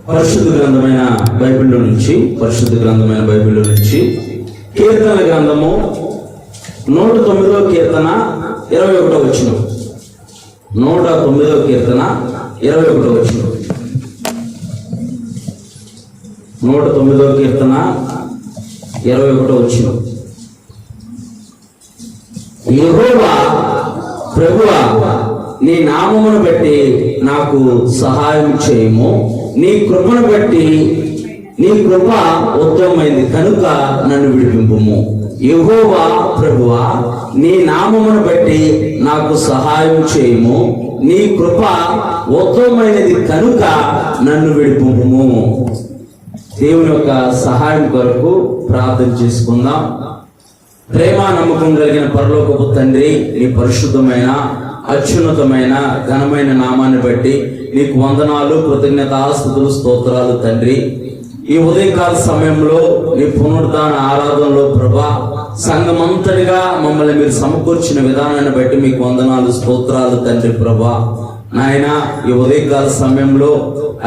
పరిశుద్ధ గ్రంథమైన బైబిల్లో నుంచి కీర్తన గ్రంథము 109వ కీర్తన 21వ వచనం. 109వ కీర్తన 21వ వచనం. 109వ కీర్తన 21వ వచనం. యెహోవా ప్రభువా, నీ నామమును బట్టి నాకు సహాయం చేయము. నీ కృపను బట్టి, నీ కృప ఉత్తమమైంది కనుక నన్ను విడిపింపుము. యెహోవా ప్రభువా, నీ నామమును బట్టి నాకు సహాయం చేయము. నీ కృప ఉత్తమమైనది కనుక నన్ను విడిపింపుము. దేవుని యొక్క సహాయం కొరకు ప్రార్థన చేసుకుందాం. ప్రేమ నమ్మకం కలిగిన పరలోకపు తండ్రి, నీ పరిశుద్ధమైన అత్యున్నతమైన ఘనమైన నామాన్ని బట్టి నీకు వందనాలు, కృతజ్ఞతాస్తుతులు, స్తోత్రాలు తండ్రి. ఈ ఉదయకాల సమయంలో నీ పునరుద్ధాన ఆరాధనలో ప్రభా సంఘమంతటిగా మమ్మల్ని మీరు సమకూర్చిన విధానాన్ని బట్టి మీకు వందనాలు, స్తోత్రాలు తండ్రి. ప్రభా నాయన, ఈ ఉదయకాల సమయంలో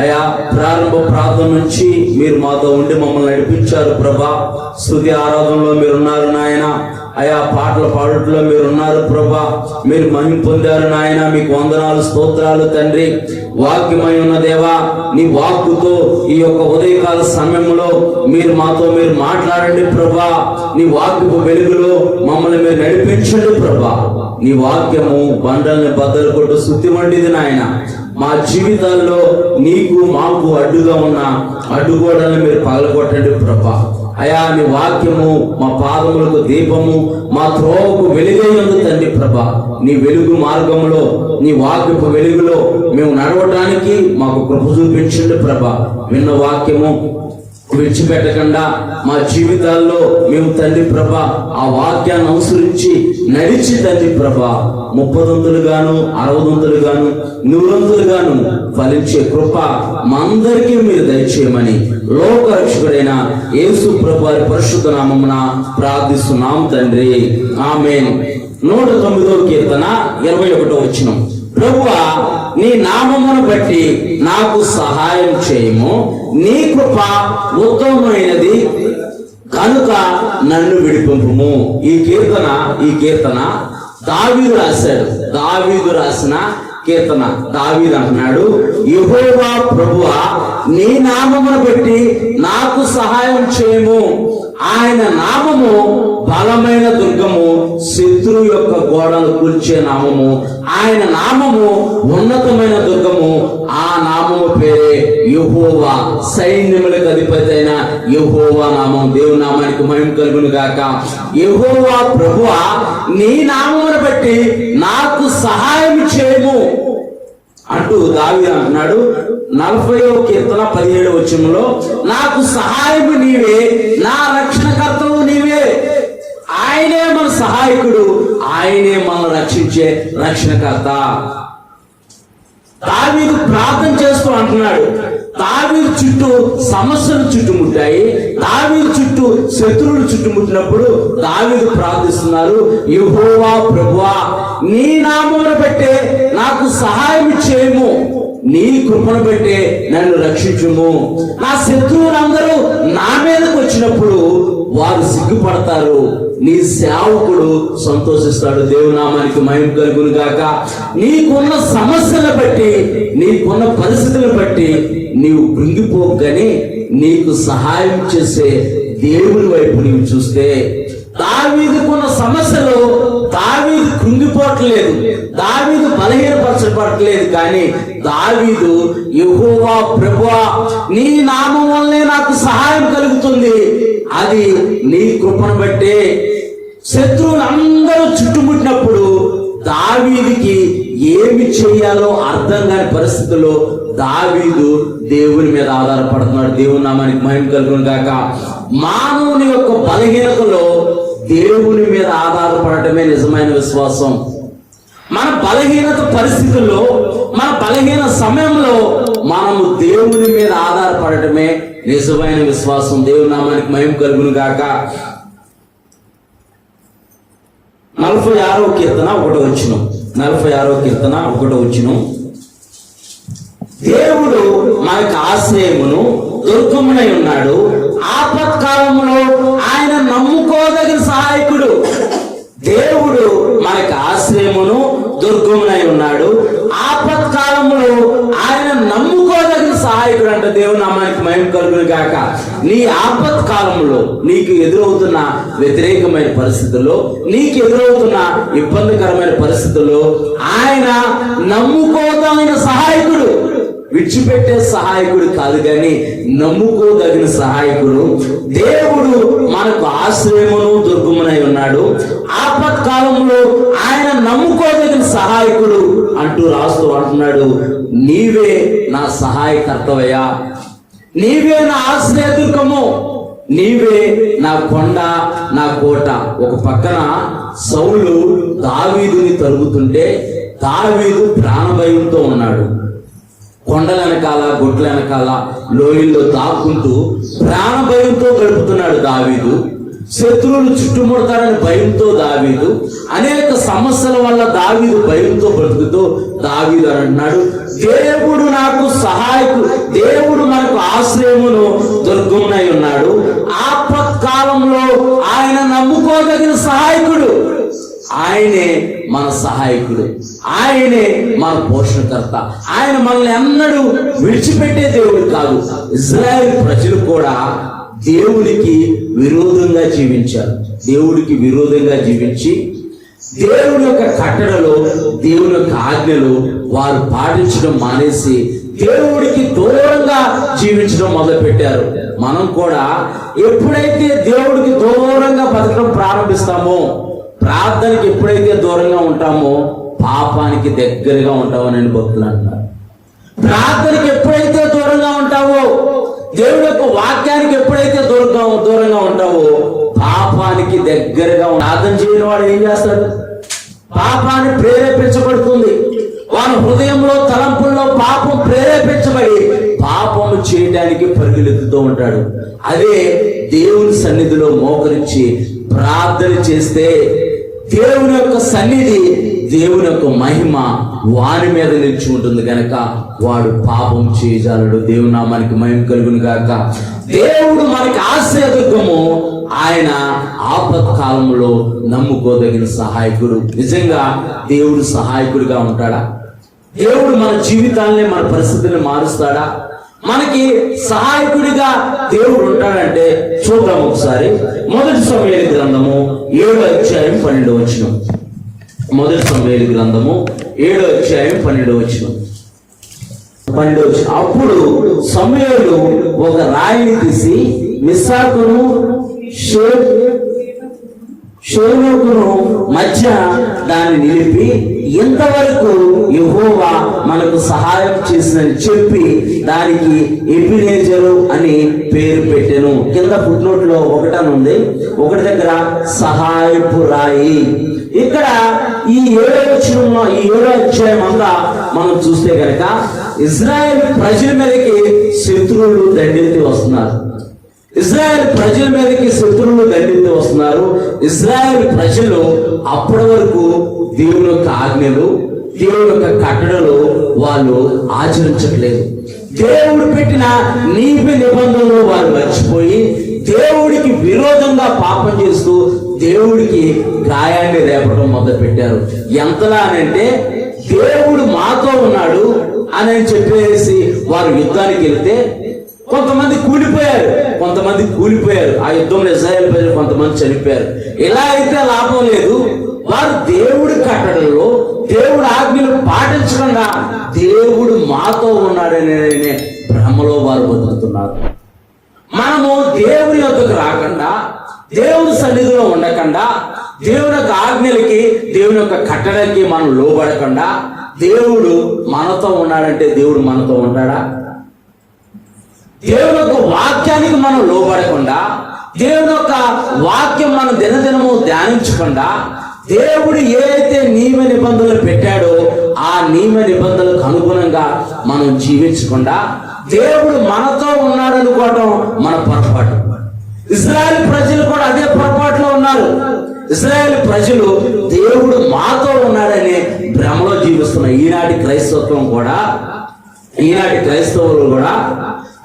అయా ప్రారంభ ప్రార్థన నుంచి మీరు మాతో ఉండి మమ్మల్ని నడిపించారు ప్రభా. స్తుతి ఆరాధనలో మీరున్నారు నాయన. అయా పాటల పాడుట్లో మీరున్నారు ప్రభా. మీరు మహిమ పొందారు నాయన. మీకు వందనాలు, స్తోత్రాలు తండ్రి. వాక్యమై ఉన్న దేవా, నీ వాక్కుతో ఈ యొక్క ఉదయకాల సమయంలో మీరు మాతో మీరు మాట్లాడండి ప్రభా. నీ వాక్యపు వెలుగులో మమ్మల్ని మీరు నడిపించండి ప్రభా. నీ వాక్యము బండల్ని బద్దలు కొట్టు శుద్ధి వండిది నాయన. మా జీవితాల్లో నీకు మాకు అడ్డుగా ఉన్న అడ్డుగోడలను మీరు పగలగొట్టండి ప్రభా. అయా నీ వాక్యము మా పాదములకు దీపము, మా త్రోవకు వెలుగై ఉంది తండ్రి ప్రభా. నీ వెలుగు మార్గంలో, నీ వాక్యపు వెలుగులో మేము నడవడానికి మాకు కృప చూపించండి ప్రభా. విన్న వాక్యము విడిచిపెట్టకుండా మా జీవితాల్లో మేము తండ్రి ప్రభా ఆ వాక్యాన్ని అనుసరించి నడిచి తండ్రి ప్రభా 30 గాను 60 గాను 100 గాను ఫలించే కృప మా అందరికీ మీరు దయచేయమని లోక రక్షకుడైన యేసు ప్రభు వారి పరిశుద్ధ నామమున ప్రార్థిస్తున్నాం తండ్రి. ఆమేన్. 109వ కీర్తన 21వ వచనం. ప్రభువా, నీ నామమును బట్టి నాకు సహాయం చేయము. నీ కృప ఉత్తమమైనది కనుక నన్ను విడిపింపుము. ఈ కీర్తన దావీదు రాశాడు. దావీదు రాసిన కీర్తన. దావీదు అంటున్నాడు, యెహోవా ప్రభువా, నీ నామమును బట్టి నాకు సహాయం చేయము. ఆయన నామము బలమైన దుర్గము, శత్రువు యొక్క గోడను కూల్చే నామము. ఆయన నామము ఉన్నతమైన దుర్గము. ఆ నామము పేరే యెహోవా, సైన్యములకు అధిపతి అయిన యెహోవా నామం. దేవుని నామానికి మహిమ కలుగును గాక. యెహోవా ప్రభువా, నీ నామమును బట్టి నాకు సహాయం చేయము అంటూ దావీదు అంటున్నాడు. 40వ కీర్తన 17వ వచనంలో, నాకు సహాయము నీవే, నా రక్షణకర్తవు నీవే. ఆయనే మన సహాయకుడు, ఆయనే మనల్ని రక్షించే రక్షణకర్త. దావీదు ప్రార్థన చేస్తూ అంటున్నాడు. దావీదు చుట్టూ సమస్యలు చుట్టుముట్టాయి. దావీదు చుట్టూ శత్రువులు చుట్టుముట్టినప్పుడు దావీదు ప్రార్థిస్తున్నారు, యెహోవా ప్రభువా, నీ నామమును బట్టే నాకు సహాయం చేయము. నీ కృపను బట్టే నన్ను రక్షించుము. నా శత్రువులందరూ నా మీదకు వచ్చినప్పుడు వారు సిగ్గుపడతారు, నీ సేవకుడు సంతోషిస్తాడు. దేవునామానికి మహిమ కలుగును గాక. నీకున్న సమస్యలను బట్టి, నీకున్న పరిస్థితులను బట్టి నీవు కృంగిపోగానే నీకు సహాయం చేసే దేవుని వైపు నీవు చూస్తే, దావీదుకున్న సమస్యలు దావీదు కృంగిపోవట్లేదు, దావీదు బలహీనపరచబడట్లేదు. కానీ దావీదు యెహోవా ప్రభువా, నీ నామం వల్లే నాకు సహాయం కలుగుతుంది. అది నీ కృపను బట్టే. శత్రువులు అందరూ చుట్టుముట్టినప్పుడు దావీదుకి ఏమి చేయాలో అర్థం కాని పరిస్థితుల్లో దావీదు దేవుని మీద ఆధారపడుతున్నాడు. దేవుని నామానికి మహిమ కలుగును గాక. మానవుని యొక్క బలహీనతలో దేవుని మీద ఆధారపడటమే నిజమైన విశ్వాసం. మన బలహీనత పరిస్థితుల్లో, మన బలహీన సమయంలో మనము దేవుని మీద ఆధారపడటమే నిజమైన విశ్వాసం. దేవుని నామానికి మహిమ కలుగును గాక. 46వ కీర్తన 1వ వచనం. 46వ కీర్తన 1వ వచనం. దేవుడు మనకు ఆశ్రయమును దుర్గమునై ఉన్నాడు. ఆపత్కాలంలో ఆయన నమ్ముకోదగిన సహాయకుడు. దేవుడు మనకు ఆశ్రయమును దుర్గమునై ఉన్నాడు. ఆపత్కాలంలో ఆయన నమ్ముకోదగిన సహాయకుడు అంట. దేవుని నామానికి మహిమ కలుగును గాక. నీ ఆపత్కాలంలో నీకు ఎదురవుతున్న వ్యతిరేకమైన పరిస్థితుల్లో, నీకు ఎదురవుతున్న ఇబ్బందికరమైన పరిస్థితుల్లో ఆయన నమ్ముకోదగిన సహాయకుడు. విడిచిపెట్టే సహాయకుడు కాదు కానీ నమ్ముకోదగిన సహాయకుడు. దేవుడు మనకు ఆశ్రయమును దుర్గమునై ఉన్నాడు. ఆపత్కాలంలో ఆయన నమ్ముకోదగిన సహాయకుడు అంటూ రాస్తూ అంటున్నాడు, నీవే నా సహాయకర్తవయ్యా, నీవే నా ఆశ్రయ దుర్గము, నీవే నా కొండ, నా కోట. ఒక పక్కన సౌలు దావీదుని తరుగుతుంటే దావీదు ప్రాణభయంతో ఉన్నాడు. కొండల వెనకాల, గుట్ల వెనకాల, లోయల్లో దాక్కుంటూ ప్రాణభయంతో గడుపుతున్నాడు దావీదు. శత్రువులు చుట్టుముడతారని భయంతో దావీదు, అనేక సమస్యల వల్ల దావీదు భయంతో బ్రతుకుతూ దావీదు అని అంటున్నాడు, దేవుడు నాకు సహాయకుడు, దేవుడు మనకు ఆశ్రయమును దుర్గమునై ఉన్నాడు. ఆపత్కాలంలో ఆయన నమ్ముకోదగిన సహాయకుడు. ఆయనే మన సహాయకుడు, ఆయనే మన పోషణకర్త. ఆయన మనల్ని ఎన్నడూ విడిచిపెట్టే దేవుడు కాదు. ఇజ్రాయెల్ ప్రజలు కూడా దేవునికి విరోధంగా జీవించారు. దేవుడికి విరోధంగా జీవించి దేవుని యొక్క కట్టడలో, దేవుని యొక్క ఆజ్ఞలు వారు పాటించడం మానేసి దేవుడికి దూరంగా జీవించడం మొదలు పెట్టారు. మనం కూడా ఎప్పుడైతే దేవుడికి దూరంగా బతకడం ప్రారంభిస్తామో, ప్రార్థనకి ఎప్పుడైతే దూరంగా ఉంటామో పాపానికి దగ్గరగా ఉంటామని భక్తులు అంటారు. ప్రార్థనకి ఎప్పుడైతే దూరంగా ఉంటావో, దేవుడి యొక్క వాక్యానికి ఎప్పుడైతే దూరంగా ఉంటావో పాపానికి దగ్గరగా. ప్రార్థన చేయని వాడు ఏం చేస్తాడు? పాపాన్ని ప్రేరేపించబడుతుంది. వారి హృదయంలో, తలంపుల్లో పాపం ప్రేరేపించబడి పాపము చేయడానికి పరుగులెత్తుతూ ఉంటాడు. అదే దేవుని సన్నిధిలో మోకరించి ప్రార్థన చేస్తే దేవుని యొక్క సన్నిధి, దేవుని యొక్క మహిమ వారి మీద నిలిచి ఉంటుంది కనుక వాడు పాపం చేయజాలడు. దేవుని నామానికి మహిమ కలుగును గాక. దేవుడు మనకి ఆశ్రయదుర్గము, ఆయన ఆపత్కాలంలో నమ్ముకోదగిన సహాయకుడు. నిజంగా దేవుడు సహాయకుడిగా ఉంటాడా? దేవుడు మన జీవితాన్ని, మన పరిస్థితిని మారుస్తాడా? మనకి సహాయకుడిగా దేవుడు ఉంటాడంటే చూద్దాం ఒకసారి. మొదటి సమూయేలు గ్రంథము 7వ అధ్యాయం 12వ వచనం. మొదటి సమూయేలు గ్రంథము 7వ అధ్యాయం 12వ వచనం. అప్పుడు సమూయేలు ఒక రాయిని తీసి మిస్సాకును షోనుకును మధ్య దాన్ని నిలిపి, ఇంతవరకు యెహోవా మనకు సహాయం చేసిందని చెప్పి దానికి ఎబినేజరు అని పేరు పెట్టెను. కింద ఫుట్నోట్ లో ఒకటని ఉంది, ఒకటి దగ్గర సహాయపు రాయి. ఇక్కడ ఈ 7వ వచనంలో, ఈ 7వ అధ్యాయం అంతా మనం చూస్తే కనుక ఇజ్రాయెల్ ప్రజల మీదకి శత్రువులు దండెత్తి వస్తున్నారు. ఇజ్రాయెల్ ప్రజల మీదకి శత్రువులు దండెత్తి వస్తున్నారు. ఇజ్రాయెల్ ప్రజలు అప్పటి వరకు దేవుని యొక్క ఆజ్ఞలు, దేవుని యొక్క కట్టడలు వాళ్ళు ఆచరించట్లేదు. దేవుడు పెట్టిన నీతి నిబంధనలు వారు మర్చిపోయి దేవుడికి విరోధంగా పాపం చేస్తూ దేవుడికి గాయాన్ని రేపడం మొదలు పెట్టారు. ఎంతలా అంటే దేవుడు మాతో ఉన్నాడు అని చెప్పేసి వారు యుద్ధానికి వెళ్తే కొంతమంది కూలిపోయారు. ఆ యుద్ధంలో ఇశ్రాయేలు ప్రజలు కొంతమంది చనిపోయారు. ఇలా అయితే లాభం లేదు. వారు దేవుడి కట్టడల్లో, దేవుడి ఆజ్ఞలు పాటించకుండా దేవుడు మాతో ఉన్నాడనే భ్రమలో వారు బతుకుతున్నారు. మనము దేవుని యొద్దకు రాకుండా, దేవుని సన్నిధిలో ఉండకుండా, దేవుని యొక్క ఆజ్ఞలకి, దేవుని యొక్క కట్టడలకి మనం లోబడకుండా దేవుడు మనతో ఉన్నాడంటే దేవుడు మనతో ఉంటాడా? దేవుని యొక్క వాక్యానికి మనం లోబడకుండా, దేవుని యొక్క వాక్యం మనం దినదినము ధ్యానించకుండా, దేవుడు ఏదైతే నియమ నిబంధనలు పెట్టాడో ఆ నియమ నిబంధనలకు అనుగుణంగా మనం జీవించకుండా దేవుడు మనతో ఉన్నాడు అనుకోవడం మన పొరపాటు. ఇశ్రాయేలు ప్రజలు కూడా అదే పొరపాటులో ఉన్నారు. ఇశ్రాయేలు ప్రజలు దేవుడు మాతో ఉన్నాడనే భ్రమలో జీవిస్తున్న ఈనాటి క్రైస్తవం కూడా ఈనాటి క్రైస్తవులు కూడా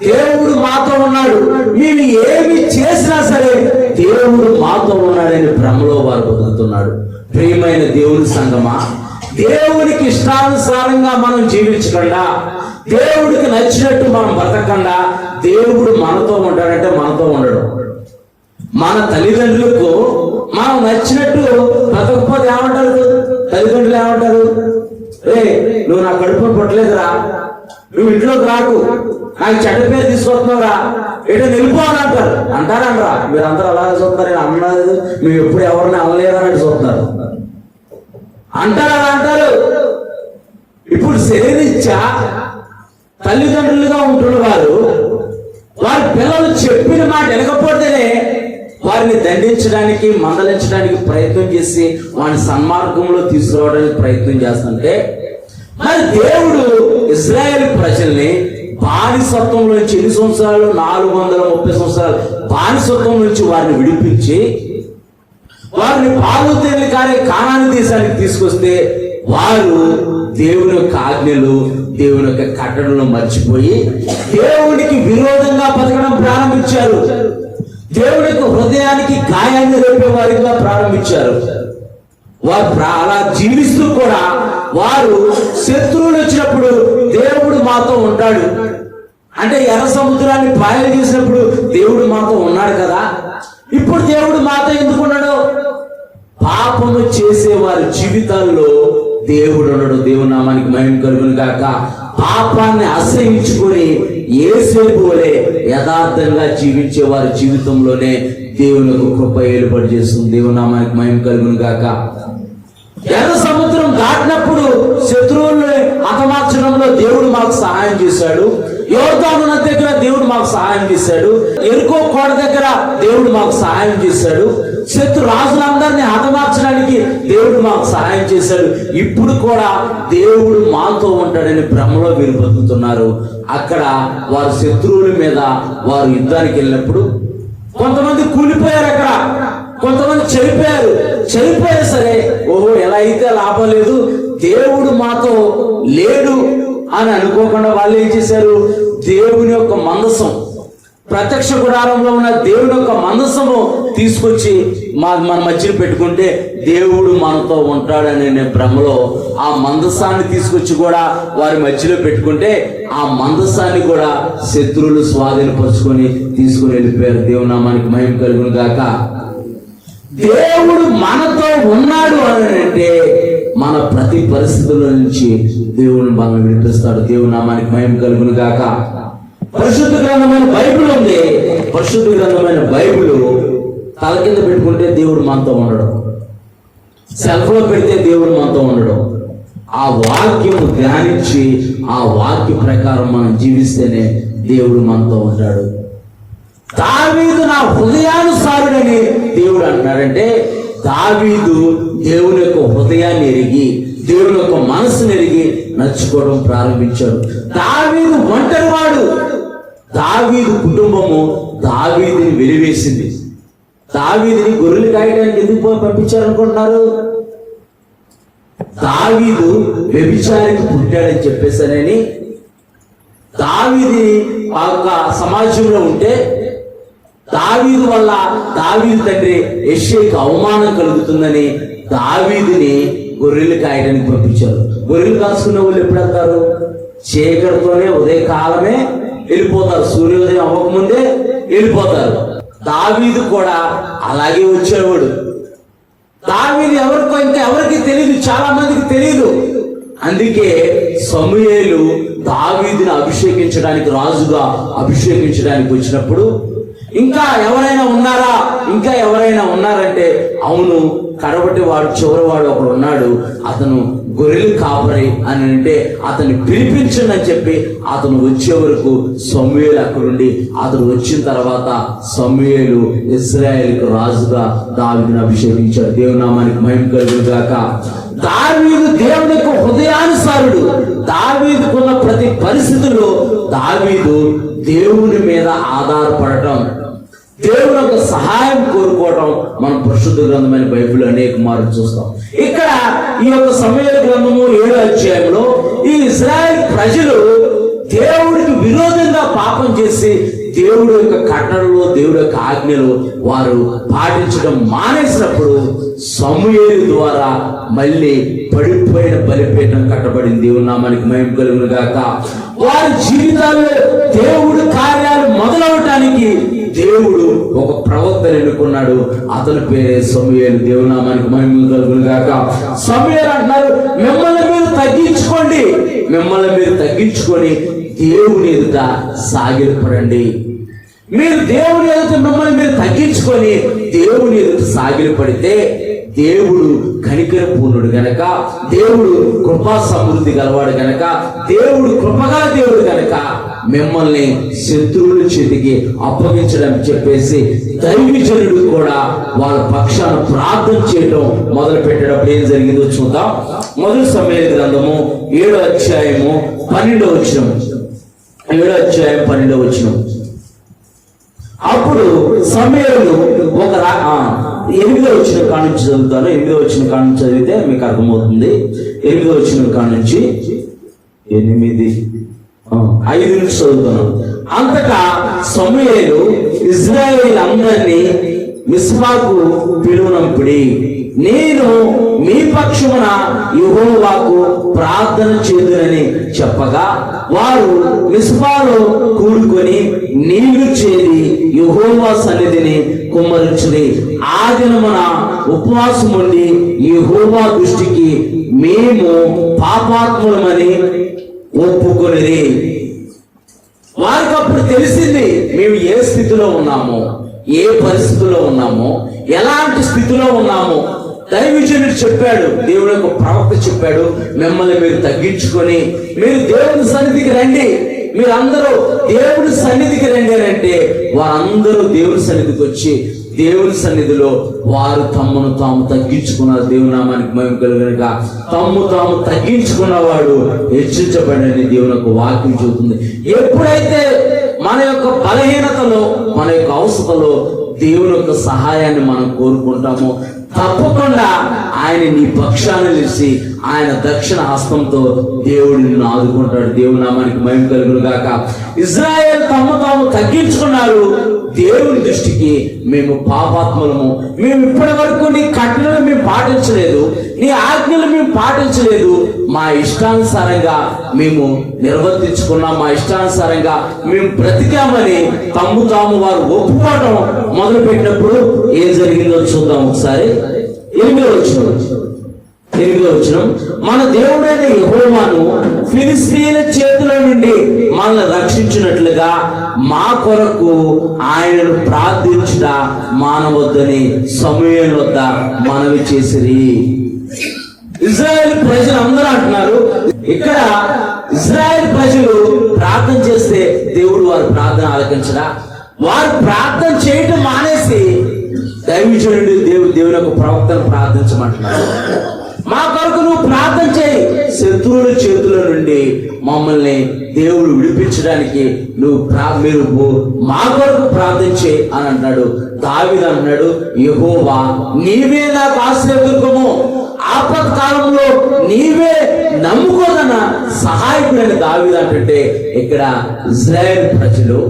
దేవుడు మాతో ఉన్నాడు, మేము ఏమి చేసినా సరే దేవుడు మాతో ఉన్నాడని భ్రమలో వారు బతుకుతున్నాడు. ప్రియమైన దేవుని సంగమా, దేవునికి ఇష్టానుసారంగా మనం జీవించకుండా, దేవుడికి నచ్చినట్టు మనం బ్రతకకుండా దేవుడు మనతో ఉంటాడంటే మనతో ఉండడు. మన తల్లిదండ్రులకు మనం నచ్చినట్టు బ్రతకపోతే ఏమంటారు? తల్లిదండ్రులు ఏమంటారు? నువ్వు నా కడుపును పుట్టలేదురా, నువ్వు ఇంట్లోకి రాకు, నాకు చెడ్డ పేరు తీసుకొస్తున్నావురా, ఎటో వెళ్ళిపోవాలని అంటారు. అంటారా? మీరందరూ అలాగే చూస్తారు. నేను అన్నది మేము ఎప్పుడు ఎవరిని అనలేదని చూస్తున్నారు. అంటారా? అంటారు. ఇప్పుడు శరీరీత్యా తల్లిదండ్రులుగా ఉంటున్న వారు వారి పిల్లలు చెప్పిన మాట వినకపోతేనే వారిని దండించడానికి, మందలించడానికి ప్రయత్నం చేసి వారిని సన్మార్గంలో తీసుకురావడానికి ప్రయత్నం చేస్తుంటే, మరి దేవుడు ఇశ్రాయేలు ప్రజల్ని బానిసత్వం నుంచి ఎన్ని సంవత్సరాలు? 430 సంవత్సరాలు బానిసత్వం నుంచి వారిని విడిపించి వారిని పాలు తేనెలు కారే కానాను దేశానికి తీసుకొస్తే వారు దేవుని యొక్క ఆజ్ఞలు, దేవుని యొక్క కట్టడలను మర్చిపోయి దేవునికి విరోధంగా బతకడం ప్రారంభించారు. దేవుని యొక్క హృదయానికి గాయాన్ని రేపే వారిగా ప్రారంభించారు. వారు అలా జీవిస్తూ కూడా వారు శత్రువులు వచ్చినప్పుడు దేవుడు మాతో ఉంటాడు అంటే, ఎర్ర సముద్రాన్ని పాయలు చేసినప్పుడు దేవుడు మాతో ఉన్నాడు కదా, ఇప్పుడు దేవుడు మాతో ఎందుకున్నాడు? పాపము చేసే వారి జీవితాల్లో దేవుడు ఉన్నాడు. దేవుని నామానికి మహిమ కలుగును గాక. పాపాన్ని అసహించుకొని యేసేపు వలె యథార్థంగా జీవించే వారి జీవితంలోనే దేవుని యొక్క కృప ఏలుబడి చేస్తుంది. దేవుని నామానికి మహిమ కలుగును గాక. ఎర్ర సముద్రం దాటినప్పుడు శత్రువుల్ని హతమార్చడంలో దేవుడు మాకు సహాయం చేశాడు. యోర్దాను నది దగ్గర దేవుడు మాకు సహాయం చేశాడు. ఎరుకో కోట దగ్గర దేవుడు మాకు సహాయం చేశాడు. శత్రు రాజులందరినీ హతమార్చడానికి దేవుడు మాకు సహాయం చేశాడు. ఇప్పుడు కూడా దేవుడు మాతో ఉంటాడని భ్రమలో వీరు బతుకుతున్నారు. అక్కడ వారు శత్రువుల మీద వారు యుద్ధానికి వెళ్ళినప్పుడు కొంతమంది కూలిపోయారు, అక్కడ కొంతమంది చనిపోయారు సరే, ఓహో ఎలా అయితే లాభం లేదు, దేవుడు మాతో లేడు అని అనుకోకుండా వాళ్ళు ఏం చేశారు? దేవుని యొక్క మందసం, ప్రత్యక్ష గుడారంలో ఉన్న దేవుని యొక్క మందసము తీసుకొచ్చి మన మధ్యలో పెట్టుకుంటే దేవుడు మనతో ఉంటాడనే భ్రమలో ఆ మందసాన్ని తీసుకొచ్చి కూడా వారి మధ్యలో పెట్టుకుంటే ఆ మందసాన్ని కూడా శత్రువులు స్వాధీనపరుచుకొని తీసుకుని వెళ్ళిపోయారు. దేవుని నామానికి మహిమ కలుగును గాక. దేవుడు మనతో ఉన్నాడు అని అంటే మన ప్రతి పరిస్థితుల నుంచి దేవుని మనం వినిపిస్తాడు. దేవుని నామానికి మహిమ కలుగును గాక. పరిశుద్ధ గ్రంథమైన బైబిల్ ఉంది. పరిశుద్ధ గ్రంథమైన బైబిల్ తల కింద పెట్టుకుంటే దేవుడు మనతో ఉండడం, సెల్ఫ్ లో పెడితే దేవుడు మనతో ఉండడం, ఆ వాక్యం ధ్యానించి ఆ వాక్య ప్రకారం మనం జీవిస్తేనే దేవుడు మనతో ఉంటాడు. దావీదు నా హృదయానుసారుడని దేవుడు అంటున్నాడంటే, దావీదు దేవుని యొక్క హృదయాన్ని ఎరిగి, దేవుని యొక్క మనసును ఎరిగి నడుచుకోవడం ప్రారంభించాడు. దావీదు ఒంటరివాడు. దావీదు కుటుంబము దావీదుని వెలివేసింది. దావీదుని గొర్రెలు కాయడానికి ఎందుకు పంపించారనుకుంటున్నారు? దావీదు వ్యభిచారికి పుట్టాడని చెప్పేసానని దావీదుని ఆ యొక్క సమాజంలో ఉంటే దావీదు వల్ల దావీదు తండ్రి యెష్షయికి అవమానం కలుగుతుందని దావీదుని గొర్రెలు కాయడానికి పంపించారు. గొర్రెలు కాసుకునే వాళ్ళు ఎప్పుడు వెళ్తారు? చీకటితోనే ఉదయకాలమే వెళ్ళిపోతారు, సూర్యోదయం అవ్వకముందే వెళ్ళిపోతారు. దావీదు కూడా అలాగే వచ్చేవాడు. దావీదు ఎవరికి తెలియదు, చాలా మందికి తెలియదు. అందుకే సమూయేలు దావీదుని అభిషేకించడానికి, రాజుగా అభిషేకించడానికి వచ్చినప్పుడు ఇంకా ఎవరైనా ఉన్నారంటే అవును, కడబట్టి వాడు చివరివాడు ఒకడు ఉన్నాడు, అతను గొర్రెలు కాపరి అని అంటే అతన్ని పిలిపించండి అని చెప్పి అతను వచ్చే వరకు సమూయేలు అక్కడుండి, అతను వచ్చిన తర్వాత సమూయేలు ఇశ్రాయేలుకు రాజుగా దావీదుని అభిషేకించాడు. దేవుని నామానికి మహిమ కలుగును గాక. దావీదు దేవుని యొక్క హృదయానుసారుడు. దావీదుకున్న ప్రతి పరిస్థితుల్లో దావీదు దేవుని మీద ఆధారపడటం, దేవుని యొక్క సహాయం కోరుకోవటం మనం పరిశుద్ధ గ్రంథమైన బైబిల్ అనేక మార్లు చూస్తాం. ఇక్కడ ఈ యొక్క సమూయేలు గ్రంథము 7వ అధ్యాయంలో ఈ ఇశ్రాయేలు ప్రజలు దేవుడికి విరోధంగా పాపం చేసి దేవుడి యొక్క కట్టడలు, దేవుడి యొక్క ఆజ్ఞలు వారు పాటించడం మానేసినప్పుడు సమూయేలు ద్వారా మళ్ళీ పడిపోయిన బలిపీఠం కట్టబడింది. దేవుని నామానికి మహిమ కలుగును గాక. వారి జీవితాల్లో దేవుడి కార్యాలు మొదలవటానికి దేవుడు ఒక ప్రవక్తను ఎన్నుకున్నాడు. అతని పేరే సమూయేలు. దేవుని నామానికి మహిమ కలుగును గాక. సమూయేలు అంటున్నారు, మిమ్మల్ని మీరు తగ్గించుకోండి, మిమ్మల్ని మీరు తగ్గించుకొని దేవుని ఎదుట సాగిలపడండి. మీరు దేవుని ఎదుట మిమ్మల్ని మీరు తగ్గించుకొని దేవుని ఎదుట సాగిలపడితే దేవుడు కనికర పూర్ణుడు గనక, దేవుడు కృపా సమృద్ధి గలవాడు గనక, దేవుడు కృపగల దేవుడు గనక మిమ్మల్ని శత్రువుల చేతికి అప్పగించడం చెప్పేసి దైవజనుడు కూడా వాళ్ళ పక్షాన ప్రార్థన చేయడం మొదలు పెట్టేటప్పుడు ఏం జరిగిందో చూద్దాం. మొదటి సమూయేలు గ్రంథము 7వ అధ్యాయము 12వ వచనం. 7వ అధ్యాయం 12వ వచనం. అప్పుడు సమూయేలు ఒక 8వ వచనం కానుంచి చదువుతాను. 8వ వచనం కానుంచి చదివితే మీకు అర్థమవుతుంది. 8వ వచనం కానుంచి 5 నుంచి చదువుతాను. అంతటా సమూయేలు ఇశ్రాయేలు అందరినీ మిస్పాకు పిలువనంపిడి, నేను మీ పక్షమున యెహోవాకు ప్రార్థన చేదునని చెప్పగా వారు మిస్పాలో కూడుకొని నీళ్లు చేరి యెహోవా సన్నిధిని కుమ్మరించుడి. ఆ దినమున ఉపవాసం ఉండి యెహోవా దృష్టికి మేము పాపాత్ములమని ఒప్పుకొనిరి. వారికి అప్పుడు తెలిసింది మేము ఏ స్థితిలో ఉన్నామో, ఏ పరిస్థితిలో ఉన్నామో, ఎలాంటి స్థితిలో ఉన్నామో. దైవజనుడు చెప్పాడు, దేవుడు యొక్క ప్రవక్త చెప్పాడు, మిమ్మల్ని మీరు తగ్గించుకొని మీరు దేవుని సన్నిధికి రండి, మీరందరూ దేవుని సన్నిధికి రండి అంటే వారందరూ దేవుని సన్నిధికి వచ్చి దేవుని సన్నిధిలో వారు తమ్మును తాము తగ్గించుకున్నారు. దేవుని నామానికి మహిమ కలుగునుగా. తమ్ము తాము తగ్గించుకున్నవాడు హెచ్చించబడని దేవుని యొక్క వాక్యం చెబుతుంది. ఎప్పుడైతే మన యొక్క బలహీనతలో, మన యొక్క అవసరతలో దేవుని యొక్క సహాయాన్ని మనం కోరుకుంటామో తప్పకుండా ఆయన నీ పక్షాన నిలిచి ఆయన దక్షిణ హస్తంతో దేవుడు నిన్ను ఆదుకుంటాడు. దేవుని నామానికి మహిమ కలుగును గాక. ఇశ్రాయేలు తమ తాము తగ్గించుకున్నారు. దేవుని దృష్టికి మేము పాపాత్ములము, మేము ఇప్పటి వరకు నీ కట్టడలు మేము పాటించలేదు, నీ ఆజ్ఞలు మేము పాటించలేదు, మా ఇష్టానుసారంగా మేము నిర్వర్తించుకున్నాం, మా ఇష్టానుసారంగా మేము బ్రతికామని తమ్ము తాము వారు ఒప్పుకోవడం మొదలు పెట్టినప్పుడు ఏం జరిగిందో చూద్దాం ఒకసారి. 8వ వచనం. మన దేవుడైన యెహోవాను ఫిలిష్తీయుల చేతుల నుండి మనల్ని రక్షించినట్లుగా మా కొరకు ఆయనను ప్రార్థించుట మానవద్దని సమూయేలు వద్ద మనవి చేసిరి. ఇశ్రాయేలు ప్రజలు అందరూ అంటున్నారు, ఇక్కడ ఇశ్రాయేలు ప్రజలు ప్రార్థన చేస్తే దేవుడు వారి ప్రార్థన ఆలకించడా? వారు ప్రార్థన చేయటం మానేసి దైవజనుడు దేవుని యొక్క ప్రవక్తను ప్రార్థించమంటున్నారు. మా కొరకు నువ్వు ప్రార్థన చేయి, శత్రువుల చేతుల నుండి మమ్మల్ని దేవుడు విడిపించడానికి మీరు మా కొరకు ప్రార్థన చేయి అని అంటున్నాడు. దావీదు అంటున్నాడు, యెహోవా నీవే నాకు ఆశ్రయదుర్గము, ఆపత్ కాలంలో నీవే నమ్ముకోదన్న సహాయకుడైన దావీదు అంటే ఇక్కడ ఇశ్రాయేలు ప్రజలు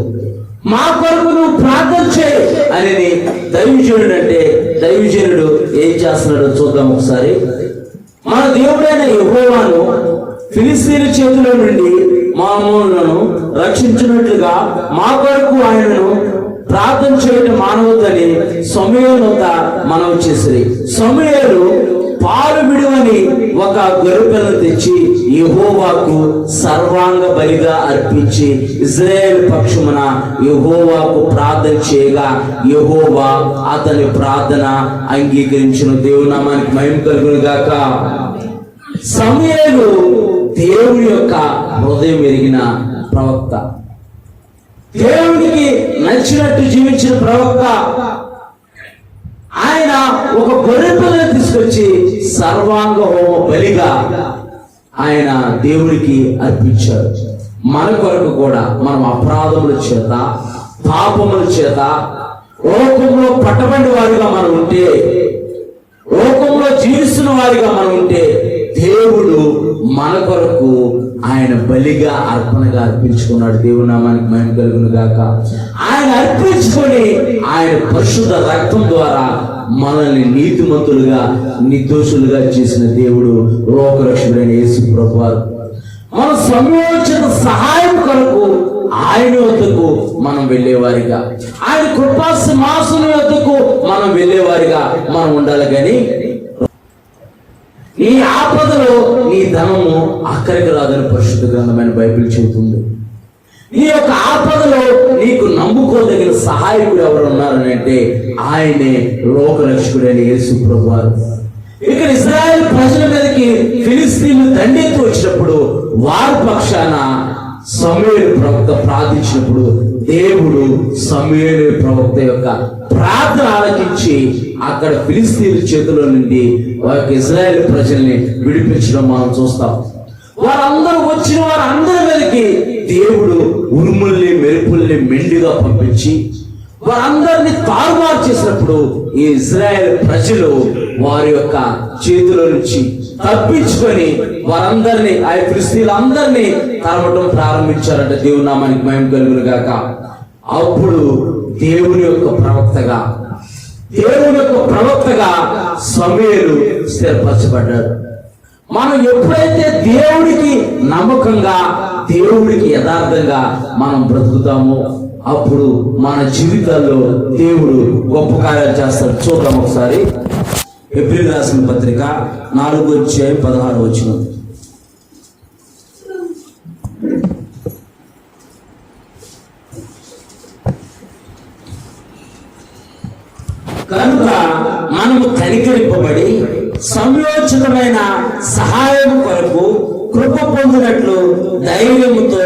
మా కొరకు నువ్వు ప్రార్థన చేయి అనేది దైవజనుడు అంటే దైవజనుడు ఏం చేస్తున్నాడో చూద్దాం ఒకసారి. మన దేవుడైన యెహోవాను ఫిలిష్తీయుల చేతుల నుండి మనలను రక్షించినట్లుగా మా కొరకు ఆయనను ప్రార్థన చేయటం మానవద్దని సమూయేలు వద్ద మనవి చేసిరి. సమూయేలు పాలు విడువని ఒక గొర్రెపిల్లను తెచ్చి యెహోవాకు సర్వాంగ బలిగా అర్పించి ఇశ్రాయేలు పక్షమున యెహోవాకు ప్రార్థన చేయగా యెహోవా అతని ప్రార్థన అంగీకరించిన. దేవుని నామానికి మహిమ కలుగును గాక. సమూయేలు దేవుని యొక్క హృదయం ఎరిగిన ప్రవక్త, దేవునికి నచ్చినట్టు జీవించిన ప్రవక్త. ఆయన ఒక గొర్రెపిల్లను తీసుకొచ్చి సర్వాంగ హోమ బలిగా ఆయన దేవుడికి అర్పించారు. మన కొరకు కూడా మనం అపరాధముల చేత, పాపముల చేత లోకంలో పట్టబడి వారిగా మనం ఉంటే, లోకంలో జీవిస్తున్న వారిగా మనం ఉంటే దేవుడు మన కొరకు ఆయన బలిగా అర్పణగా అర్పించుకున్నాడు. దేవుని నామానికి మహిమ కలుగును గాక. ఆయన అర్పించుకొని ఆయన పరిశుద్ధ రక్తం ద్వారా మనల్ని నీతిమంతులుగా నిర్దోషులుగా చేసిన దేవుడు లోకరక్షకుడైన యేసు ప్రభువారు. మన సమయోచిత సహాయం కొరకు ఆయన వద్దకు మనం వెళ్ళేవారిగా, ఆయన కృపా సింహాసనం వద్దకు మనం వెళ్ళేవారిగా మనం ఉండాలి. కానీ నీ ఆపదలో నీ ధనము అక్కడికి రాదని పరిశుద్ధ గ్రంథమైన బైబిల్ చెబుతుంది. నీ యొక్క ఆపదలో నీకు నమ్ముకోదగిన సహాయకుడు ఎవరు ఉన్నారని అంటే ఆయనే లోకరక్షకుడైన యేసు ప్రభువారు. ఇక్కడ ఇశ్రాయేలు ప్రజల మీదకి ఫిలిస్తీన్లు దండెత్తి వచ్చినప్పుడు వారి పక్షాన సమూయేలు ప్రవక్త ప్రార్థించినప్పుడు దేవుడు సమూయేలు ప్రవక్త యొక్క ప్రార్థన ఆలకించి అక్కడ ఫిలిస్తీన్ల చేతిలో నుండి వారికి ఇశ్రాయేలు ప్రజల్ని విడిపించడం మనం చూస్తాం. వారందరూ వచ్చిన వారందరి మీదకి దేవుడు ఉరుముల్ని మెరుపుల్ని మెండుగా పంపించి వారందరినీ తారుమారు చేసినప్పుడు ఈ ఇశ్రాయేల్ ప్రజలు వారి యొక్క చేతిలో నుంచి తప్పించుకొని వారందరినీ ఆ ఫిలిస్తీన్లందరినీ తరమటం ప్రారంభించారంట. దేవుని నామానికి మహిమ కలుగును గాక. అప్పుడు దేవుని యొక్క ప్రవక్తగా సమూయేలు స్థిరపరచబడ్డాడు. మనం ఎప్పుడైతే దేవుడికి నమ్మకంగా దేవుడికి యథార్థంగా మనం బ్రతుకుతామో అప్పుడు మన జీవితాల్లో దేవుడు గొప్ప కార్యాలు చేస్తాడు. చూద్దాం ఒకసారి. ఎబ్రీయులకు రాసిన పత్రిక 4:16. కనుక మనము కనికరింపబడి సమయోచితమైన సహాయం కొరకు కృప పొందినట్లు ధైర్యముతో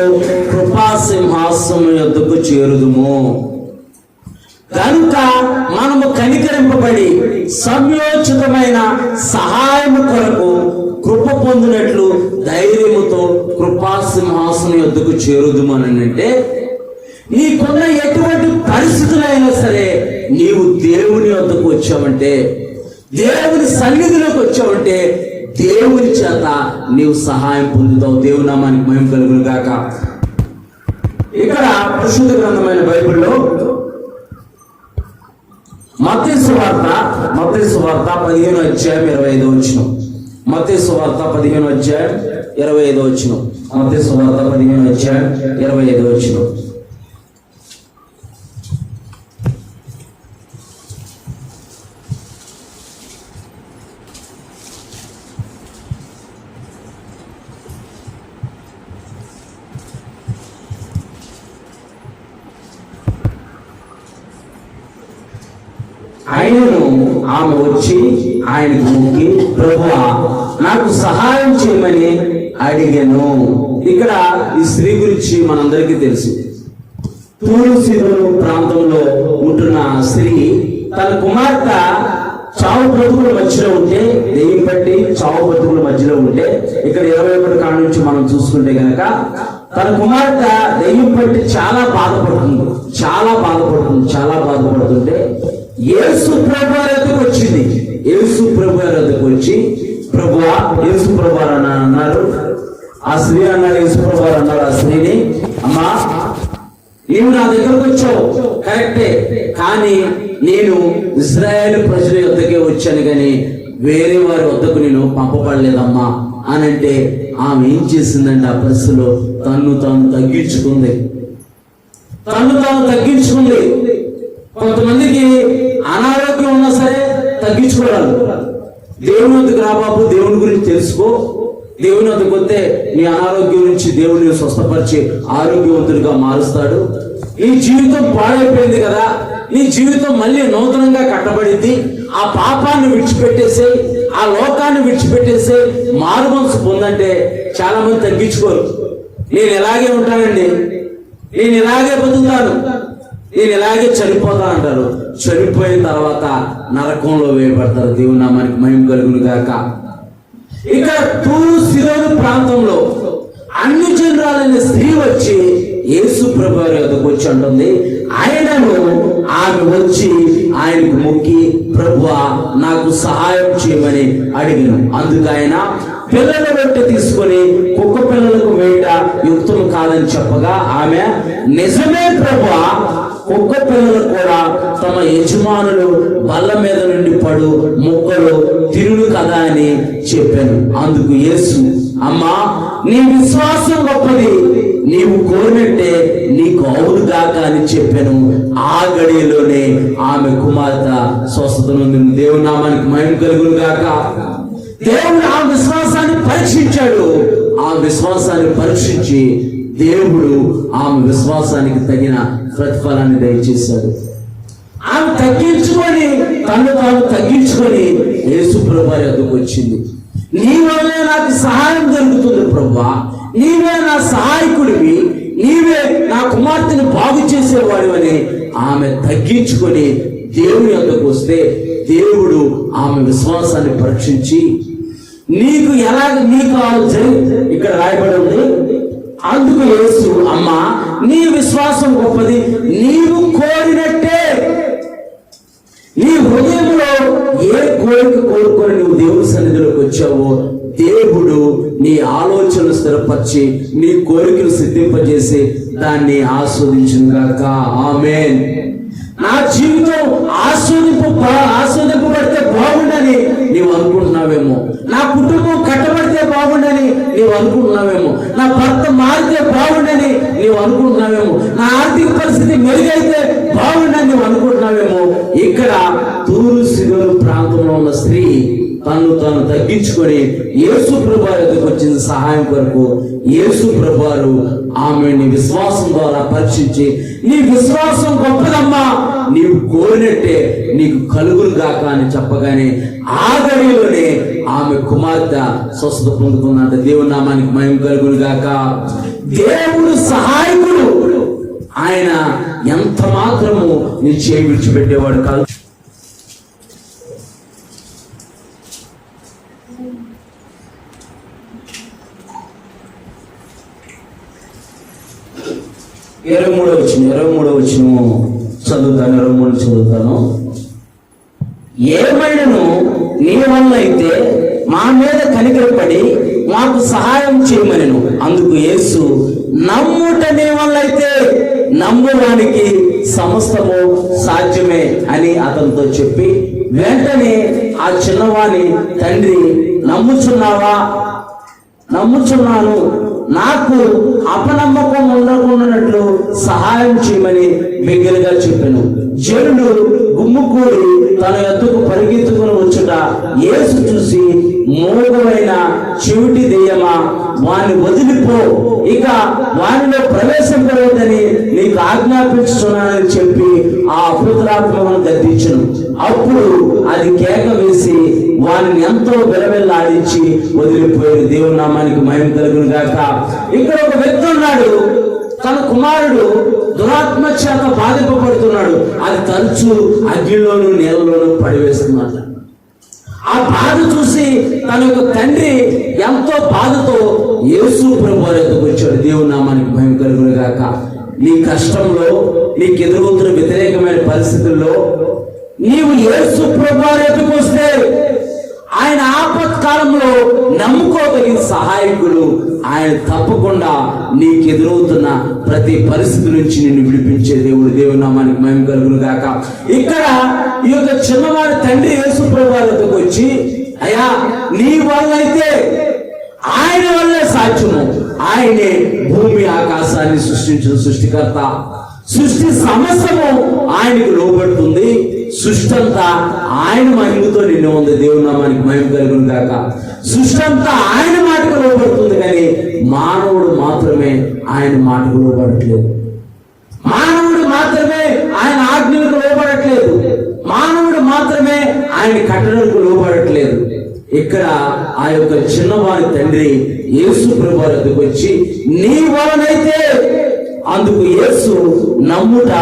కృపా సింహాసనం యొద్దకు చేరుదుము. కనుక మనము కనికరింపబడి సమయోచితమైన సహాయం కొరకు కృప పొందినట్లు ధైర్యముతో కృపా సింహాసనం యొద్దకు చేరుదుము అని అంటే, నీకున్న ఎటువంటి పరిస్థితులైనా సరే నీవు దేవుని వద్దకు వచ్చావంటే, దేవుని సన్నిధిలోకి వచ్చావంటే దేవుని చేత నీవు సహాయం పొందుతావు. దేవుని నామానికి మహిమ కలుగును గాక. ఇక్కడ పరిశుద్ధ గ్రంథమైన బైబిల్లో మత్తయి సువార్త 15:25. మత్తయి సువార్త 15:25. మత్తయి సువార్త 15:25. ఆయనను ఆమె వచ్చి ఆయనకు మొక్కి, ప్రభువా నాకు సహాయం చేయమని అడిగాను. ఇక్కడ ఈ స్త్రీ గురించి మనందరికీ తెలుసు. తూరు సీదోను ప్రాంతంలో ఉంటున్న స్త్రీ తన కుమార్తె చావు బ్రతుకుల మధ్యలో ఉంటే, దెయ్యం పట్టి చావు బ్రతుకుల మధ్యలో ఉంటే, ఇక్కడ 21 కాడ నుంచి మనం చూసుకుంటే గనక తన కుమార్తె దెయ్యం పట్టి చాలా బాధపడుతుంటే యేసు ప్రభు వద్దకు వచ్చింది. యేసు ప్రభు వద్దకు వచ్చి, ప్రభువా, యేసు ప్రభు అన్నారు. ఆ స్త్రీ అన్నారు, యేసు ప్రభు అన్నారు ఆ స్త్రీని, అమ్మా నీవు నా దగ్గరకు వచ్చావు కరెక్టే, కానీ నేను ఇశ్రాయేలు ప్రజల వద్దకే వచ్చాను కానీ వేరే వారి వద్దకు నేను పంపబడలేదమ్మా అని అంటే, ఆమె ఏం చేసిందంటే ఆ పరిస్థితిలో తన్ను తాను తగ్గించుకుంది. కొంతమందికి అనారోగ్యం ఉన్నా సరే తగ్గించుకోవాలి. దేవుని వద్దకు రా బాబు, దేవుని గురించి తెలుసుకో. దేవుని వద్దకు వస్తే నీ అనారోగ్యం నుంచి దేవుడిని స్వస్థపరిచి ఆరోగ్యవంతుడిగా మారుస్తాడు. నీ జీవితం పాడైపోయింది కదా, నీ జీవితం మళ్ళీ నూతనంగా కట్టబడింది. ఆ పాపాన్ని విడిచిపెట్టేసి, ఆ లోకాన్ని విడిచిపెట్టేసి మారు మనసు పొందంటే చాలా మంది తగ్గించుకోరు. నేను ఇలాగే ఉంటానండి, నేను ఇలాగే బతుకుతాను, నేను ఇలాగే చనిపోతా అంటారు. చనిపోయిన తర్వాత నరకంలో వేయబడతారు. దేవుని నామానికి మహిమ కలుగును గాక. ఇక్కడ తూరు సీదోను ప్రాంతంలో అన్ని జనురాలైన స్త్రీ వచ్చి యేసు ప్రభు వద్దకు వచ్చి అంటుంది, ఆయనను ఆమె వచ్చి ఆయనకు మొక్కి, ప్రభువా నాకు సహాయం చేయమని అడిగాను. అందుకు ఆయన, పిల్లల రొట్టె తీసుకొని కుక్క పిల్లలకు వేయట యుక్తం కాదని చెప్పగా ఆమె, నిజమే ప్రభువా, కుక్క పిల్లలు కూడా తమ యజమానులు బల్ల మీద నుండి పడు ముక్కలు తిరుడు కదా అని చెప్పాను. అందుకు యేసు, అమ్మా, నీ విశ్వాసం గొప్పది, నీవు కోరినట్టే నీకు అవును గాక అని చెప్పాను. ఆ గడియలోనే ఆమె కుమార్తె స్వస్థత నొందింది. దేవుని నామానికి మహిమ కలుగును గాక. దేవుడు ఆ విశ్వాసాన్ని పరీక్షించాడు. ఆ విశ్వాసాన్ని పరీక్షించి దేవుడు ఆమె విశ్వాసానికి తగిన ప్రతిఫలాన్ని దయచేశాడు. ఆమె తగ్గించుకొని తను తాను తగ్గించుకొని యేసు ప్రభువు యొద్దకు వచ్చింది. నీ వల్లే నాకు సహాయం జరుగుతుంది ప్రభువా, నీవే నా సహాయకుడివి, నీవే నా కుమార్తెను బాగు చేసేవాడు అని ఆమె తగ్గించుకొని దేవుని యొద్దకు వస్తే దేవుడు ఆమె విశ్వాసాన్ని పరీక్షించి నీకు ఇక్కడ రాయబడి ఉంది. అందుకు యేసు, అమ్మా, నీ విశ్వాసం గొప్పది, నీవు కోరినట్టే, నీ హృదయంలో ఏ కోరిక కోరుకొని నువ్వు దేవుని సన్నిధిలోకి వచ్చావో దేవుడు నీ ఆలోచనలు స్థిరపరిచి నీ కోరికలు సిద్ధింపజేసి దాన్ని ఆస్వాదించును గాక. ఆమేన్. నా జీవితం ఆస్వాదింపబడితే బాగుండని నీవు అనుకుంటున్నావేమో, నా కుటుంబం కట్టబడితే బాగుండని నీవు అనుకుంటున్నావేమో, నా భర్త మారితే బాగుండని నీవు అనుకుంటున్నావేమో, నా ఆర్థిక పరిస్థితి మెరుగైతే బాగుండని నీవు అనుకుంటున్నావేమో. ఇక్కడ తూరు సిదోను ప్రాంతంలో ఉన్న స్త్రీ తను తగ్గించుకొని యేసు ప్రభువారి దగ్గరికి వచ్చింది సహాయం కొరకు. యేసు ప్రభువారు ఆమెని విశ్వాసం ద్వారా పరీక్షించి, నీ విశ్వాసం గొప్పదమ్మా, నీవు కోరినట్టే నీకు కలుగును గాక అని చెప్పగానే ఆ గడిలోనే ఆమె కుమార్తె స్వస్థత పొందుకున్నట్టు. దేవుని నామానికి మహిమ కలుగును గాక. దేవుడు సహాయకుడు. ఆయన ఎంత మాత్రము నీ చేయి విడిచిపెట్టేవాడు కాదు. ఇరవై మూడవ వచనం చదువుతాను. ఏమైనను నీ వల్ల అయితే మా మీద కనికరపడి మాకు సహాయం చేయమనెను. అందుకు యేసు, నమ్ముట నీ వల్ల అయితే నమ్మువానికి సమస్తము సాధ్యమే అని అతనితో చెప్పి వెంటనే ఆ చిన్నవాని తండ్రి, నమ్ముచున్నాను, నాకు అపనమ్మకం ఉండకున్నట్లు సహాయం చేయమని బిగ్గరగా చెప్పాను. జనుడు గుమ్ముకూడి తన యొద్దకు పరిగెత్తుకుని వచ్చుట యేసు చూసి, మూగమైన చెవిటి దెయ్యమా, వాని వదిలిపో, ఇక వానిలో ప్రవేశింపలేదని నీకు ఆజ్ఞాపించుతున్నానని చెప్పి ఆ అపవిత్రాత్మను గద్దించును. అప్పుడు అది కేక వేసి వారిని ఎంతో విలవిల్లాడించి వదిలిపోయారు. దేవుని నామానికి మహిమ కలుగును గాక. ఇక్కడ ఒక వ్యక్తి ఉన్నాడు, తన కుమారుడు దురాత్మ చేత బాధింపబడుతున్నాడు. అది తరచు అగ్నిలోను నీళ్ళలోను పడివేస్తున్నాడు. ఆ బాధ చూసి తన యొక్క తండ్రి ఎంతో బాధతో యేసు ప్రభువారి యొద్దకు వచ్చాడు. దేవుని నామానికి మహిమ కలుగును గాక. నీ కష్టంలో, నీకు ఎదురవుతున్న వ్యతిరేకమైన పరిస్థితుల్లో నీవు యేసు ప్రభువారి యొద్దకు వస్తే ఆయన ఆపత్కాలంలో నమ్ముకోగలిగిన సహాయకుడు. ఆయన తప్పకుండా నీకు ఎదురవుతున్న ప్రతి పరిస్థితి నుంచి నిన్ను విడిపించే దేవుడు. దేవుని నామానికి మహిమ కలుగును గాక. ఇక్కడ ఈ యొక్క చిన్నవాడి తండ్రి యేసు ప్రభువారి వద్దకు వచ్చి, అయ్యా, నీ వల్ల అయితే, ఆయన వల్లే సాధ్యము, ఆయనే భూమి ఆకాశాన్ని సృష్టించిన సృష్టికర్త. సృష్టి సమస్తము ఆయనకు లోబడుతుంది. సృష్టి అంతా ఆయన మహిమతో నిండి ఉంది. దేవుని నామానికి మహిమ కలుగును గాక. సృష్టి అంతా ఆయన మాటకు లోబడుతుంది, కానీ మానవుడు మాత్రమే ఆయన మాటకు లోబడట్లేదు. మానవుడు మాత్రమే ఆయన ఆజ్ఞలకు లోబడట్లేదు. మానవుడు మాత్రమే ఆయన కట్టడలకు లోబడట్లేదు. ఇక్కడ ఆ యొక్క చిన్నవారి తండ్రి యేసు ప్రభువారి వద్దకు వచ్చి, నీ వలనైతే, అందుకు యేసు, నమ్ముట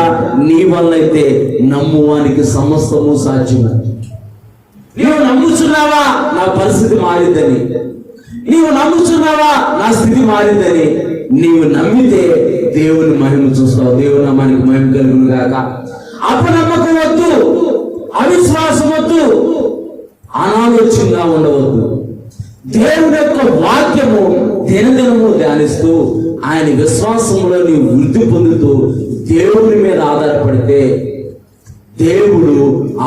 నీ వల్లైతే నమ్మువానికి సమస్తము సాధ్యము. నీవు నమ్ముచున్నావా నా పరిస్థితి మారిందని, నీవు నమ్ముచున్నావా నా స్థితి మారిందని, నీవు నమ్మితే దేవుని మహిమ చూస్తావు. దేవుని నామానికి మహిమ కలుగును గాక. అపనమ్మకం వద్దు, అవిశ్వాసం వద్దు, అనాలోచనగా ఉండవద్దు. దేవుని యొక్క వాక్యము దినదినము ధ్యానిస్తూ ఆయన విశ్వాసంలో నీవు వృద్ధి పొందుతూ దేవుని మీద ఆధారపడితే దేవుడు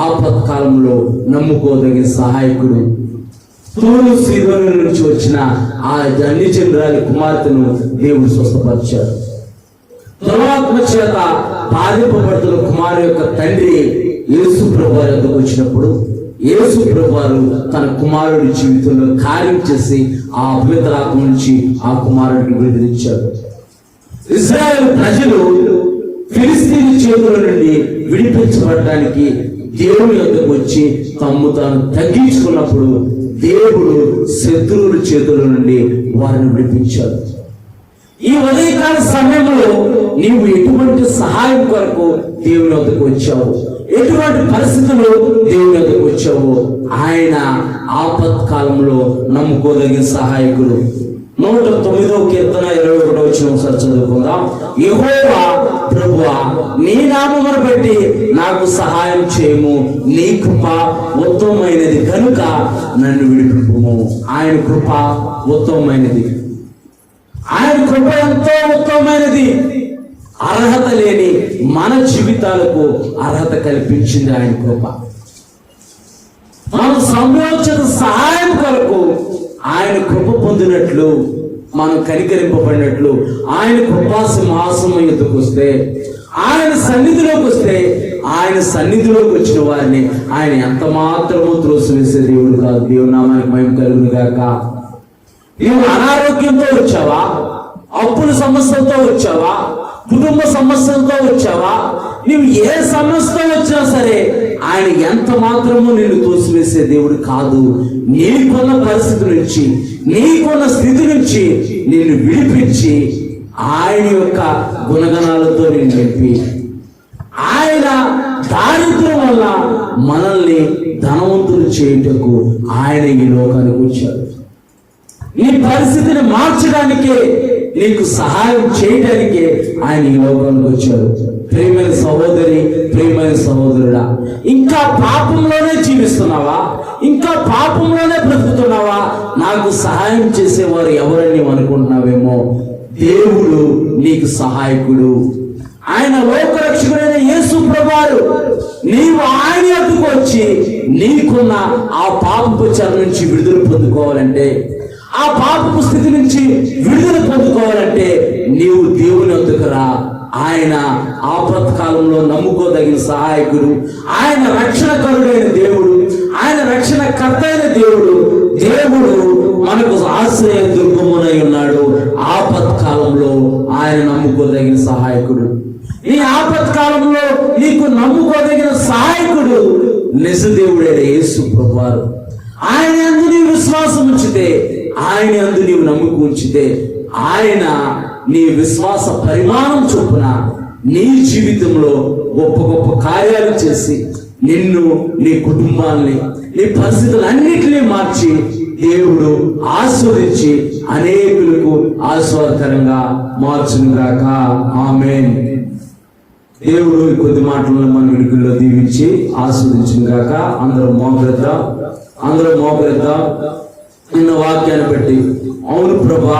ఆపత్కాలంలో నమ్ముకోదగిన సహాయకుడు. తూరు సీదోను నుంచి వచ్చిన ఆ అన్యజనురాలి కుమార్తెను దేవుడు స్వస్థపరిచాడు. దురాత్మ చేత బాధింపబడుతున్న కుమారు యొక్క తండ్రి యేసు ప్రభువారి వద్దకు వచ్చినప్పుడు యేసు ప్రభువారు తన కుమారుడి జీవితంలో కార్యం చేసి ఆ అపవిత్రాత్మ నుంచి ఆ కుమారుడిని విడుదలిచ్చాడు. ఇశ్రాయేలు ప్రజలు ఫిలిస్తీన్ చేతుల నుండి విడిపించబడడానికి దేవుని వద్దకు వచ్చి తమ్ము తాను తగ్గించుకున్నప్పుడు దేవుడు శత్రువుల చేతుల నుండి వారిని విడిపించాడు. ఈ ఉదయకాల సమయంలో నీవు ఎటువంటి సహాయం కొరకు దేవుని వద్దకు వచ్చావు, ఎటువంటి పరిస్థితుల్లో దేవుని వద్దకు వచ్చావు, ఆయన ఆపత్కాలంలో నమ్ముకోదగిన సహాయకుడు. 109వ కీర్తన 21వ వచనం ఒకసారి చదువుకుందాం. యెహోవా ప్రభువా, నీ నామమును బట్టి నాకు సహాయం చేయము, నీ కృప ఉత్తమమైనది కనుక నన్ను విడిపింపుము. ఆయన కృప ఉత్తమమైనది, ఆయన కృప ఎంతో ఉత్తమమైనది. అర్హత లేని మన జీవితాలకు అర్హత కల్పించింది ఆయన కృప. మనం సంయోచిత సహాయం కొరకు ఆయన కృప పొందినట్లు, మనం కనికరింపబడినట్లు ఆయన కృపా సింహాసనం ఎదుకు వస్తే, ఆయన సన్నిధిలోకి వస్తే, ఆయన సన్నిధిలోకి వచ్చిన వారిని ఆయన ఎంత మాత్రమూ త్రోసివేసే దేవుడు కాదు. దేవుని నామానికి మహిమ కలుగును గాక. నీవు అనారోగ్యంతో వచ్చావా, అప్పుల సమస్యలతో వచ్చావా, కుటుంబ సమస్యలతో వచ్చావా, నీవు ఏ సమస్యతో వచ్చినా సరే ఆయన ఎంత మాత్రమూ నిన్ను తోసివేసే దేవుడు కాదు. నీకున్న పరిస్థితి నుంచి, నీకున్న స్థితి నుంచి నిన్ను విడిపించి ఆయన యొక్క గుణగణాలతో నిన్ను నింపి, ఆయన దారిద్ర్యం వల్ల మనల్ని ధనవంతులు చేయుటకు ఆయన ఈ లోకానికి వచ్చాడు. నీ పరిస్థితిని మార్చడానికే, నీకు సహాయం చేయడానికే ఆయన ఈ లోకానికి వచ్చాడు. ప్రియమైన సహోదరి, ప్రియమైన సహోదరుడా, ఇంకా పాపంలోనే జీవిస్తున్నావా, ఇంకా పాపంలోనే బ్రతుకుతున్నావా, నాకు సహాయం చేసేవారు ఎవరని నీవు అనుకుంటున్నావేమో. దేవుడు నీకు సహాయకుడు. ఆయన లోకరక్షకుడైన యేసు ప్రభువారు. నీవు ఆయన వద్దకు వచ్చి నీకున్న ఆ పాపపు చెర నుంచి విడుదల పొందుకోవాలంటే, ఆ పాపపు స్థితి నుంచి విడుదల పొందుకోవాలంటే నీవు దేవుని వద్దకు రా. ఆయన ఆపత్కాలంలో నమ్ముకోదగిన సహాయకుడు, ఆయన రక్షణకరుడైన దేవుడు, ఆయన రక్షణకర్త అయిన దేవుడు. దేవుడు మనకు ఆశ్రయ దుర్గమునై ఉన్నాడు. ఆపత్కాలంలో ఆయన నమ్ముకోదగిన సహాయకుడు. ఈ ఆపత్కాలంలో నీకు నమ్ముకోదగిన సహాయకుడు నిజదేవుడైన యేసు ప్రభువారు. ఆయన యందు నీవు విశ్వాసం ఉంచితే, ఆయన యందు నీవు నమ్ముకు ఉంచితే, ఆయన నీ విశ్వాస పరిమాణం చొప్పున నీ జీవితంలో గొప్ప గొప్ప కార్యాలు చేసి నిన్ను, నీ కుటుంబాన్ని, నీ పరిస్థితులన్నిటినీ మార్చి దేవుడు ఆస్వాదించి అనేకులకు ఆస్వాదకరంగా మార్చును గాక. ఆమేన్. దేవుడు ఈ కొద్ది మాటలను మన విడుదలలో దీవించి ఆస్వాదించును గాక. అందరూ మోకరిద్దాం. నిన్న వాక్యాన్ని బట్టి, అవును ప్రభా,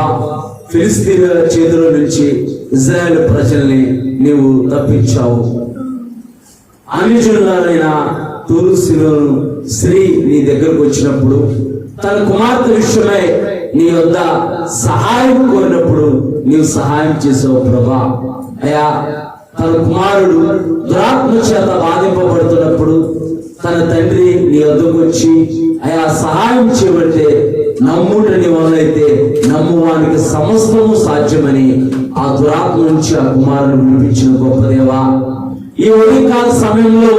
ఫిలిస్తీన్ల చేతుల నుంచి ఇజ్రాయేల్ ప్రజల్ని నీవు తప్పించావు. అన్యజనులైన తూరు సీదోను స్త్రీ నీ దగ్గరకు వచ్చినప్పుడు, తన కుమార్తె విషయమై నీ వద్ద సహాయం కోరినప్పుడు నీవు సహాయం చేసావు ప్రభా. అయ్యా, తన కుమారుడు దురాత్మ చేత బాధింపబడుతున్నప్పుడు తన తండ్రి నీ వద్దకు వచ్చి అయా సహాయం చేయబడితే, నమ్ముటని వలనైతే నమ్మువానికి సమస్తము సాధ్యమని ఆ దురాత్మ నుంచి ఆ కుమారుని విడిపించిన గొప్ప దేవా, ఈ ఉదయకాల సమయంలో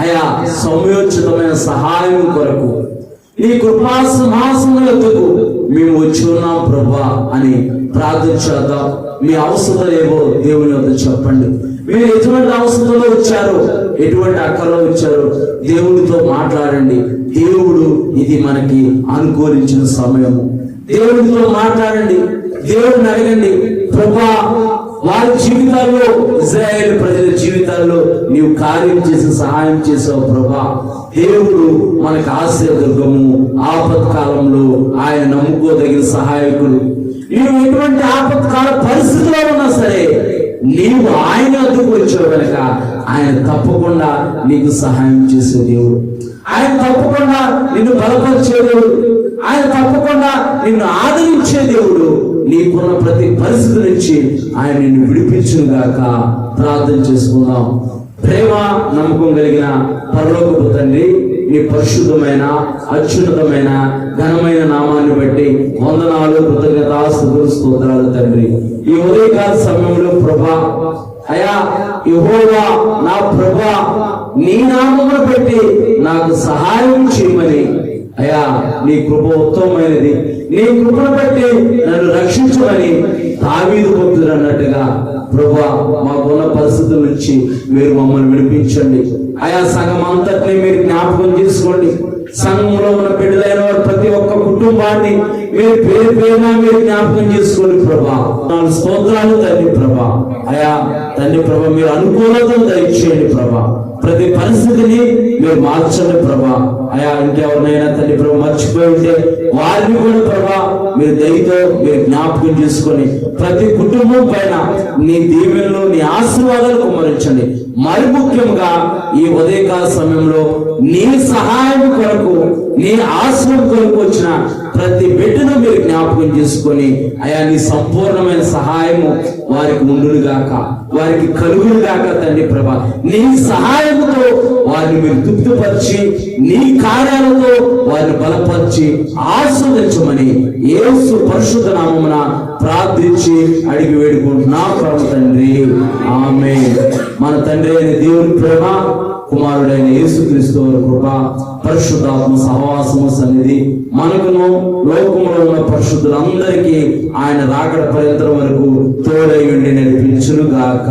అయా సమయోచితమైన సహాయం కొరకు నీ కృపా సింహాసనములకు మేము వచ్చి ఉన్నాం ప్రభా అని ప్రార్థన చేద్దాం. మీ అవసరాలు ఏవో దేవుని వద్ద చెప్పండి. మీరు ఎటువంటి అవసరంలో వచ్చారో, ఎటువంటి అక్కర్లో వచ్చారో దేవుడితో మాట్లాడండి. దేవుడు ఇది మనకి అనుకూలించిన సమయము. దేవుడితో మాట్లాడండి, దేవుడిని అడగండి. ప్రభా, వారి జీవితాల్లో, ఇశ్రాయేలు ప్రజల జీవితాల్లో నీవు కార్యం చేసి సహాయం చేసావు ప్రభా. దేవుడు మనకు ఆశ్రయదుర్గము, ఆపత్కాలంలో ఆయన నమ్ముకోదగిన సహాయకుడు. నీవు ఎటువంటి ఆపత్కాల పరిస్థితిలో ఉన్నా సరే నీవు ఆయన వద్దకు వచ్చావు కనుక ఆయన తప్పకుండా నీకు సహాయం చేసే దేవుడు, ఆయన తప్పకుండా నిన్ను బలపరిచే దేవుడు, ఆయన తప్పకుండా నిన్ను ఆదరించే దేవుడు. నీకున్న ప్రతి పరిస్థితి నుంచి ఆయన నిన్ను విడిపించును గాక. ప్రార్థన చేసుకుందాం. ప్రేమ నమ్మకం కలిగిన పరలోకపు తండ్రి, నీ పరిశుద్ధమైన అత్యున్నతమైన ఘనమైన నామాన్ని బట్టి వందనాలు, కృతజ్ఞతాస్తుతులు, స్తోత్రాలు తండ్రి. ఈ ఉదయకాల సమయంలో ప్రభా, అయా యెహోవా నా ప్రభా, నీ నామమును బట్టి నాకు సహాయం చేయమని, అయా నీ కృప ఉత్తమమైనది, నీ కృపను బట్టి నన్ను రక్షించమని దావీదు భక్తుడు అన్నట్టుగా ప్రభా మాకున్న పరిస్థితుల నుంచి మీరు మమ్మల్ని విడిపించండి. ఆయా సంఘం అంతటిని మీరు జ్ఞాపకం చేసుకోండి. సంఘంలో ఉన్న బిడ్డలైన వారు ప్రతి ఒక్క కుటుంబాన్ని మీరు పేరు పేరున మీరు జ్ఞాపకం చేసుకోండి ప్రభా. స్తోత్రాలు తండ్రి ప్రభా. అయా తండ్రి ప్రభా, మీరు అనుకూలతను దయచేయండి ప్రభా. ప్రతి పరిస్థితిని మీరు మార్చండి ప్రభా. అయా ఇంకెవరినైనా తండ్రి ప్రభా మర్చిపోయి ఉంటే వారిని కూడా ప్రభా మీరు దయతో మీరు జ్ఞాపకం చేసుకొని ప్రతి కుటుంబం పైన నీ దీవెనలు, నీ ఆశీర్వాదాలు కుమ్మరించండి. మరి ముఖ్యంగా ఈ ఉదయకాల సమయంలో నీ సహాయం కొరకు, నీ ఆశ్రయం కొరకు వచ్చిన ప్రతి బిడ్డను మీరు జ్ఞాపకం చేసుకొని అయా నీ సంపూర్ణమైన సహాయము వారికి ఉండును గాక, వారికి కలుగును గాక తండ్రి ప్రభా. నీ సహాయముతో వారిని మీరు తృప్తిపరిచి, నీ కార్యాలతో వారిని బలపరిచి ఆస్వాదించమని యేసు పరిశుద్ధ నామమున ప్రార్థించి అడిగి వేడుకుంటున్నా ప్రభు తండ్రి, ఆమేన్. మన తండ్రి అయిన దేవుని ప్రేమ, కుమారుడైన యేసుక్రీస్తు వారి కృప, పరిశుద్ధాత్మ సహవాసము సన్నిధి మనకును లోకంలో ఉన్న పరిశుద్ధులందరికీ ఆయన రాకడ పర్యంతం వరకు తోడై ఉండి నడిపించును గాక.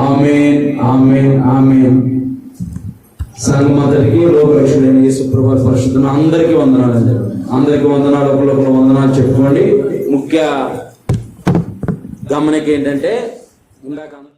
ఆమేన్, ఆమేన్, ఆమేన్. సంఘమంతటికి లోకరక్షకుడైన యేసు ప్రభువు పరిశుద్ధులు అందరికీ వందనాలు. అందరికీ వందనాలు. ఒకళ్ళొకరు వందనాలు చెప్పుకోండి. ముఖ్య గమనిక ఏంటంటే ఇందాక